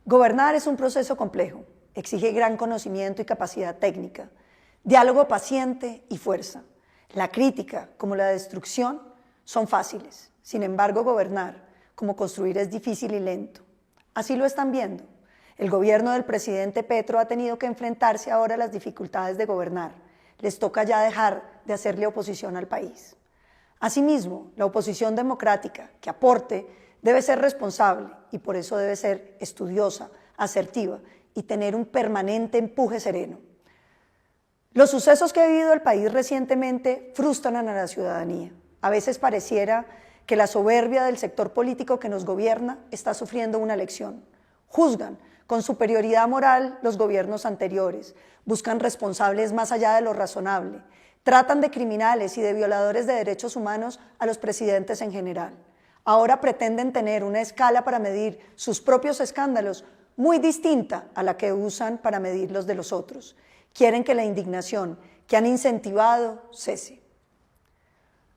Gobernar es un proceso complejo, exige gran conocimiento y capacidad técnica, diálogo paciente y fuerza. La crítica, como la destrucción, son fáciles. Sin embargo, gobernar, como construir, es difícil y lento. Así lo están viendo. El gobierno del presidente Petro ha tenido que enfrentarse ahora a las dificultades de gobernar. Les toca ya dejar de hacerle oposición al país. Asimismo, la oposición democrática que aporte debe ser responsable y por eso debe ser estudiosa, asertiva y tener un permanente empuje sereno. Los sucesos que ha vivido el país recientemente frustran a la ciudadanía. A veces pareciera que la soberbia del sector político que nos gobierna está sufriendo una lección. Juzgan con superioridad moral los gobiernos anteriores, buscan responsables más allá de lo razonable, tratan de criminales y de violadores de derechos humanos a los presidentes en general. Ahora pretenden tener una escala para medir sus propios escándalos muy distinta a la que usan para medir los de los otros. Quieren que la indignación que han incentivado cese.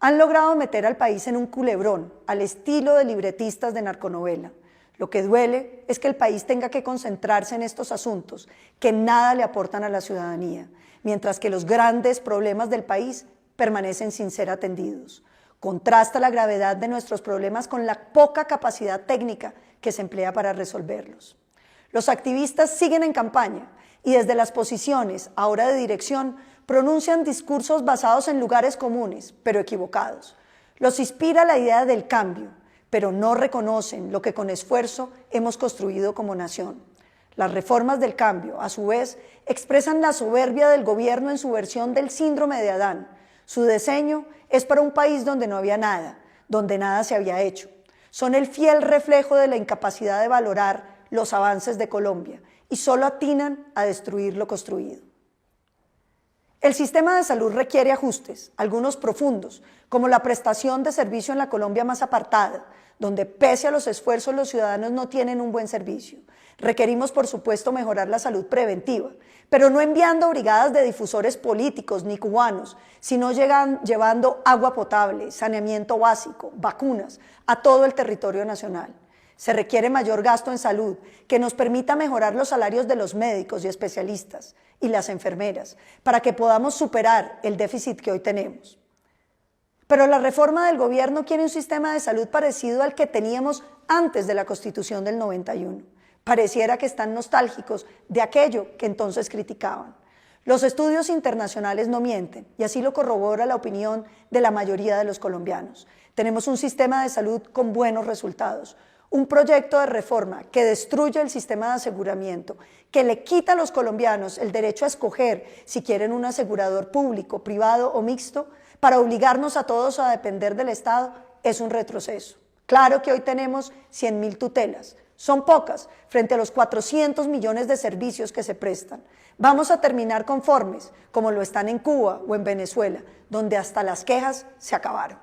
Han logrado meter al país en un culebrón, al estilo de libretistas de narconovela. Lo que duele es que el país tenga que concentrarse en estos asuntos que nada le aportan a la ciudadanía, mientras que los grandes problemas del país permanecen sin ser atendidos. Contrasta la gravedad de nuestros problemas con la poca capacidad técnica que se emplea para resolverlos. Los activistas siguen en campaña y desde las posiciones, ahora de dirección, pronuncian discursos basados en lugares comunes, pero equivocados. Los inspira la idea del cambio, pero no reconocen lo que con esfuerzo hemos construido como nación. Las reformas del cambio, a su vez, expresan la soberbia del gobierno en su versión del síndrome de Adán. Su diseño es para un país donde no había nada, donde nada se había hecho. Son el fiel reflejo de la incapacidad de valorar los avances de Colombia y solo atinan a destruir lo construido. El sistema de salud requiere ajustes, algunos profundos, como la prestación de servicio en la Colombia más apartada, donde pese a los esfuerzos los ciudadanos no tienen un buen servicio. Requerimos, por supuesto, mejorar la salud preventiva, pero no enviando brigadas de difusores políticos ni cubanos, sino llevando agua potable, saneamiento básico, vacunas a todo el territorio nacional. Se requiere mayor gasto en salud que nos permita mejorar los salarios de los médicos y especialistas y las enfermeras para que podamos superar el déficit que hoy tenemos. Pero la reforma del gobierno quiere un sistema de salud parecido al que teníamos antes de la Constitución del 91. Pareciera que están nostálgicos de aquello que entonces criticaban. Los estudios internacionales no mienten y así lo corrobora la opinión de la mayoría de los colombianos. Tenemos un sistema de salud con buenos resultados. Un proyecto de reforma que destruye el sistema de aseguramiento, que le quita a los colombianos el derecho a escoger si quieren un asegurador público, privado o mixto, para obligarnos a todos a depender del Estado, es un retroceso. Claro que hoy tenemos 100.000 tutelas, son pocas frente a los 400 millones de servicios que se prestan. Vamos a terminar conformes, como lo están en Cuba o en Venezuela, donde hasta las quejas se acabaron.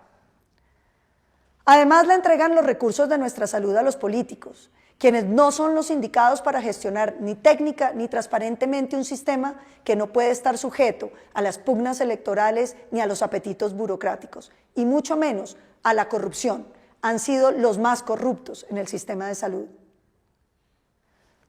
Además, le entregan los recursos de nuestra salud a los políticos, quienes no son los indicados para gestionar ni técnica ni transparentemente un sistema que no puede estar sujeto a las pugnas electorales ni a los apetitos burocráticos, y mucho menos a la corrupción. Han sido los más corruptos en el sistema de salud.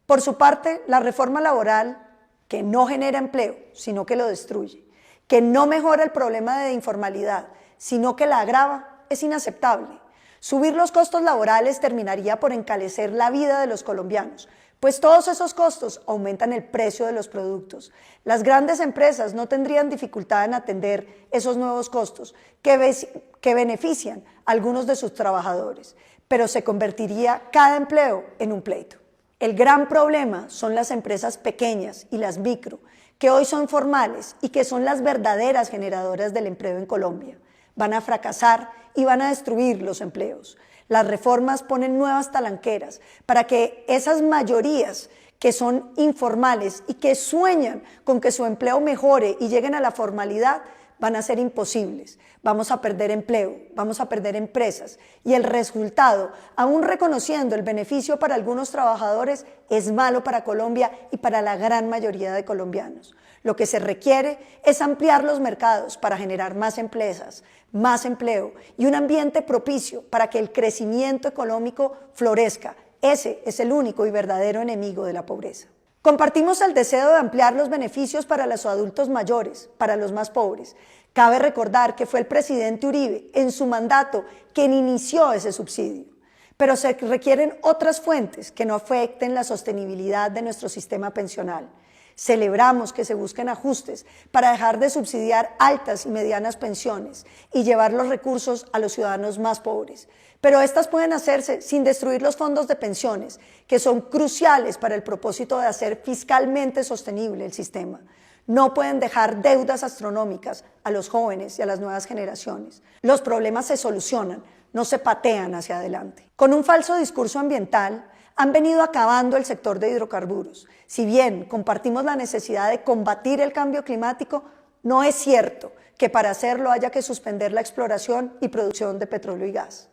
Por su parte, la reforma laboral, que no genera empleo, sino que lo destruye, que no mejora el problema de informalidad, sino que la agrava, es inaceptable. Subir los costos laborales terminaría por encarecer la vida de los colombianos, pues todos esos costos aumentan el precio de los productos. Las grandes empresas no tendrían dificultad en atender esos nuevos costos que benefician a algunos de sus trabajadores, pero se convertiría cada empleo en un pleito. El gran problema son las empresas pequeñas y las micro, que hoy son formales y que son las verdaderas generadoras del empleo en Colombia. Van a fracasar y van a destruir los empleos. Las reformas ponen nuevas talanqueras para que esas mayorías que son informales y que sueñan con que su empleo mejore y lleguen a la formalidad, van a ser imposibles. Vamos a perder empleo, vamos a perder empresas y el resultado, aún reconociendo el beneficio para algunos trabajadores, es malo para Colombia y para la gran mayoría de colombianos. Lo que se requiere es ampliar los mercados para generar más empresas, más empleo y un ambiente propicio para que el crecimiento económico florezca Ese es el único y verdadero enemigo de la pobreza. Compartimos el deseo de ampliar los beneficios para los adultos mayores, para los más pobres. Cabe recordar que fue el presidente Uribe, en su mandato, quien inició ese subsidio. Pero se requieren otras fuentes que no afecten la sostenibilidad de nuestro sistema pensional. Celebramos que se busquen ajustes para dejar de subsidiar altas y medianas pensiones y llevar los recursos a los ciudadanos más pobres. Pero estas pueden hacerse sin destruir los fondos de pensiones, que son cruciales para el propósito de hacer fiscalmente sostenible el sistema. No pueden dejar deudas astronómicas a los jóvenes y a las nuevas generaciones. Los problemas se solucionan, no se patean hacia adelante. Con un falso discurso ambiental, han venido acabando el sector de hidrocarburos. Si bien compartimos la necesidad de combatir el cambio climático, no es cierto que para hacerlo haya que suspender la exploración y producción de petróleo y gas.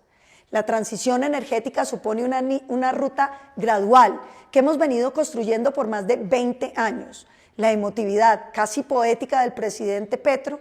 La transición energética supone una ruta gradual que hemos venido construyendo por más de 20 años. La emotividad casi poética del presidente Petro,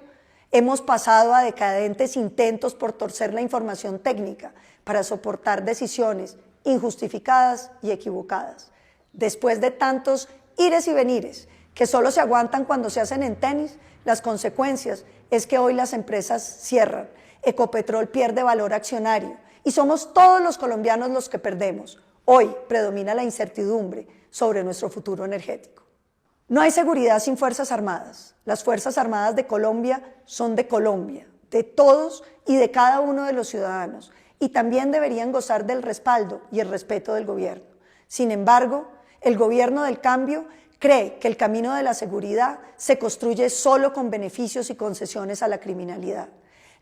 hemos pasado a decadentes intentos por torcer la información técnica para soportar decisiones injustificadas y equivocadas. Después de tantos ires y venires que solo se aguantan cuando se hacen en tenis, las consecuencias es que hoy las empresas cierran, Ecopetrol pierde valor accionario y somos todos los colombianos los que perdemos. Hoy predomina la incertidumbre sobre nuestro futuro energético. No hay seguridad sin Fuerzas Armadas. Las Fuerzas Armadas de Colombia son de Colombia, de todos y de cada uno de los ciudadanos, y también deberían gozar del respaldo y el respeto del gobierno. Sin embargo, el gobierno del cambio cree que el camino de la seguridad se construye solo con beneficios y concesiones a la criminalidad.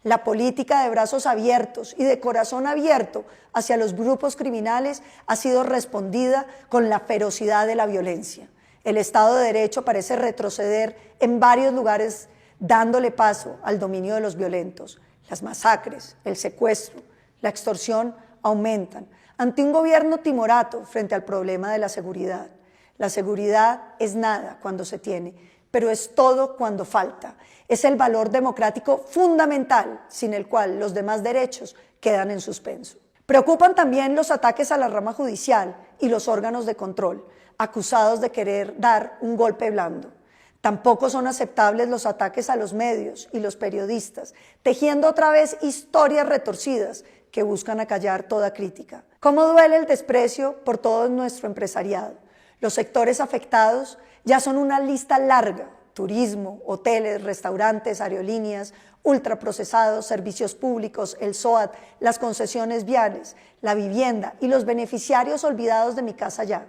La política de brazos abiertos y de corazón abierto hacia los grupos criminales ha sido respondida con la ferocidad de la violencia. El Estado de Derecho parece retroceder en varios lugares, dándole paso al dominio de los violentos. Las masacres, el secuestro, la extorsión aumentan ante un gobierno timorato frente al problema de la seguridad. La seguridad es nada cuando se tiene, pero es todo cuando falta. Es el valor democrático fundamental sin el cual los demás derechos quedan en suspenso. Preocupan también los ataques a la rama judicial y los órganos de control, acusados de querer dar un golpe blando. Tampoco son aceptables los ataques a los medios y los periodistas, tejiendo otra vez historias retorcidas que buscan acallar toda crítica. ¿Cómo duele el desprecio por todo nuestro empresariado? Los sectores afectados ya son una lista larga: turismo, hoteles, restaurantes, aerolíneas, ultraprocesados, servicios públicos, el SOAT, las concesiones viales, la vivienda y los beneficiarios olvidados de Mi Casa Ya.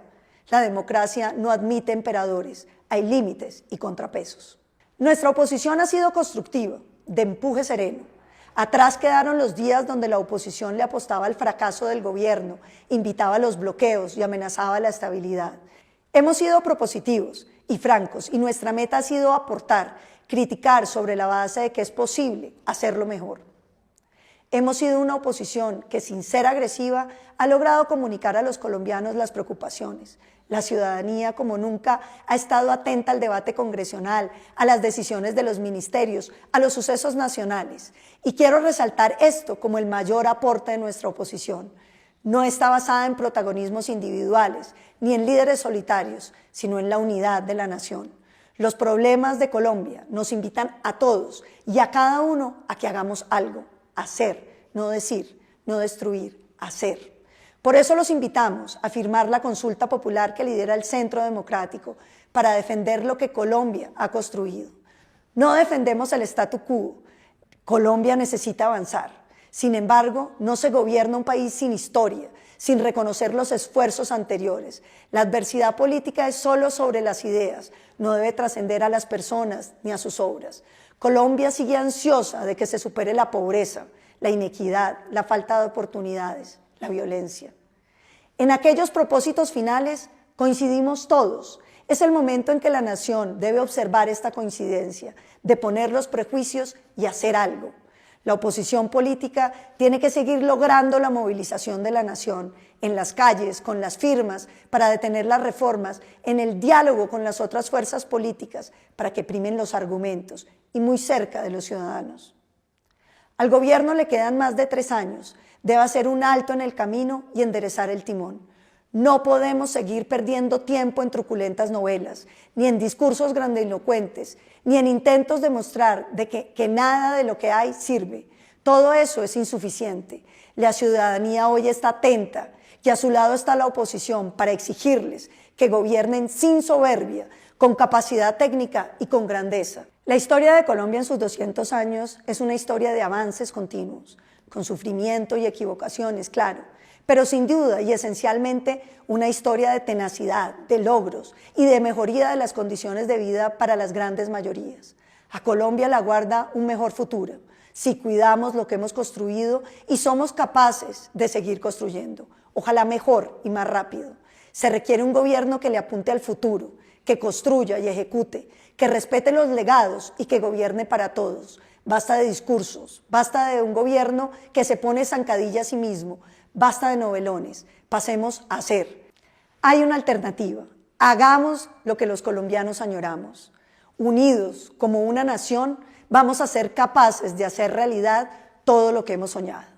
La democracia no admite emperadores, hay límites y contrapesos. Nuestra oposición ha sido constructiva, de empuje sereno. Atrás quedaron los días donde la oposición le apostaba al fracaso del gobierno, invitaba a los bloqueos y amenazaba la estabilidad. Hemos sido propositivos y francos y nuestra meta ha sido aportar, criticar sobre la base de que es posible hacerlo mejor. Hemos sido una oposición que, sin ser agresiva, ha logrado comunicar a los colombianos las preocupaciones. La ciudadanía, como nunca, ha estado atenta al debate congresional, a las decisiones de los ministerios, a los sucesos nacionales. Y quiero resaltar esto como el mayor aporte de nuestra oposición. No está basada en protagonismos individuales, ni en líderes solitarios, sino en la unidad de la nación. Los problemas de Colombia nos invitan a todos y a cada uno a que hagamos algo. Hacer, no decir, no destruir, hacer. Por eso los invitamos a firmar la consulta popular que lidera el Centro Democrático para defender lo que Colombia ha construido. No defendemos el statu quo. Colombia necesita avanzar. Sin embargo, no se gobierna un país sin historia, sin reconocer los esfuerzos anteriores. La adversidad política es solo sobre las ideas, no debe trascender a las personas ni a sus obras. Colombia sigue ansiosa de que se supere la pobreza, la inequidad, la falta de oportunidades, la violencia. En aquellos propósitos finales coincidimos todos. Es el momento en que la nación debe observar esta coincidencia, de poner los prejuicios y hacer algo. La oposición política tiene que seguir logrando la movilización de la nación en las calles, con las firmas, para detener las reformas, en el diálogo con las otras fuerzas políticas, para que primen los argumentos y muy cerca de los ciudadanos. Al gobierno le quedan más de 3 años, debe hacer un alto en el camino y enderezar el timón. No podemos seguir perdiendo tiempo en truculentas novelas, ni en discursos grandilocuentes, ni en intentos de mostrar que nada de lo que hay sirve. Todo eso es insuficiente. La ciudadanía hoy está atenta y a su lado está la oposición para exigirles que gobiernen sin soberbia, con capacidad técnica y con grandeza. La historia de Colombia en sus 200 años es una historia de avances continuos, con sufrimiento y equivocaciones, claro, pero sin duda y esencialmente una historia de tenacidad, de logros y de mejoría de las condiciones de vida para las grandes mayorías. A Colombia la guarda un mejor futuro, si cuidamos lo que hemos construido y somos capaces de seguir construyendo, ojalá mejor y más rápido. Se requiere un gobierno que le apunte al futuro, que construya y ejecute, que respete los legados y que gobierne para todos. Basta de discursos, basta de un gobierno que se pone zancadilla a sí mismo, basta de novelones, pasemos a hacer. Hay una alternativa, hagamos lo que los colombianos añoramos. Unidos como una nación, vamos a ser capaces de hacer realidad todo lo que hemos soñado.